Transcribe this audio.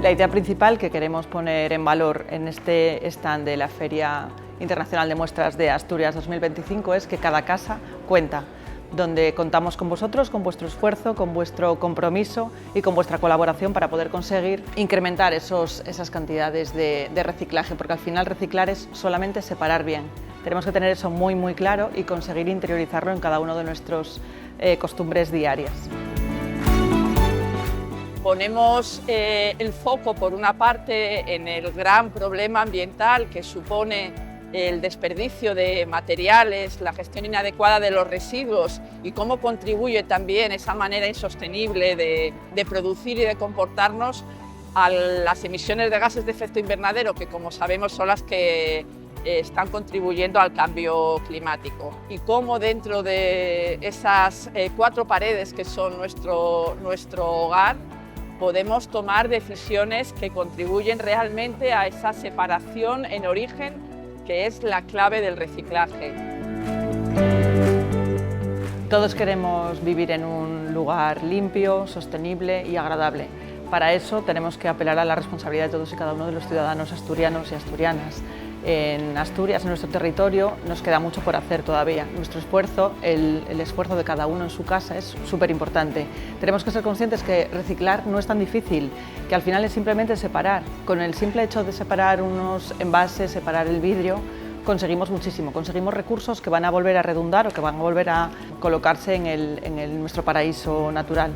La idea principal que queremos poner en valor en este stand de la Feria Internacional de Muestras de Asturias 2025 es que cada casa cuenta, donde contamos con vosotros, con vuestro esfuerzo, con vuestro compromiso y con vuestra colaboración para poder conseguir incrementar esas cantidades de reciclaje, porque al final reciclar es solamente separar bien. Tenemos que tener eso muy claro y conseguir interiorizarlo en cada uno de nuestras costumbres diarias. Ponemos el foco, por una parte, en el gran problema ambiental que supone el desperdicio de materiales, la gestión inadecuada de los residuos y cómo contribuye también esa manera insostenible de producir y de comportarnos a las emisiones de gases de efecto invernadero, que como sabemos son las que están contribuyendo al cambio climático, y cómo dentro de esas cuatro paredes que son nuestro hogar podemos tomar decisiones que contribuyen realmente a esa separación en origen, que es la clave del reciclaje. Todos queremos vivir en un lugar limpio, sostenible y agradable. Para eso tenemos que apelar a la responsabilidad de todos y cada uno de los ciudadanos asturianos y asturianas. En Asturias, en nuestro territorio, nos queda mucho por hacer todavía. Nuestro esfuerzo, el esfuerzo de cada uno en su casa es súper importante. Tenemos que ser conscientes que reciclar no es tan difícil, que al final es simplemente separar. Con el simple hecho de separar unos envases, separar el vidrio, conseguimos muchísimo, conseguimos recursos que van a volver a redundar o que van a volver a colocarse en nuestro paraíso natural.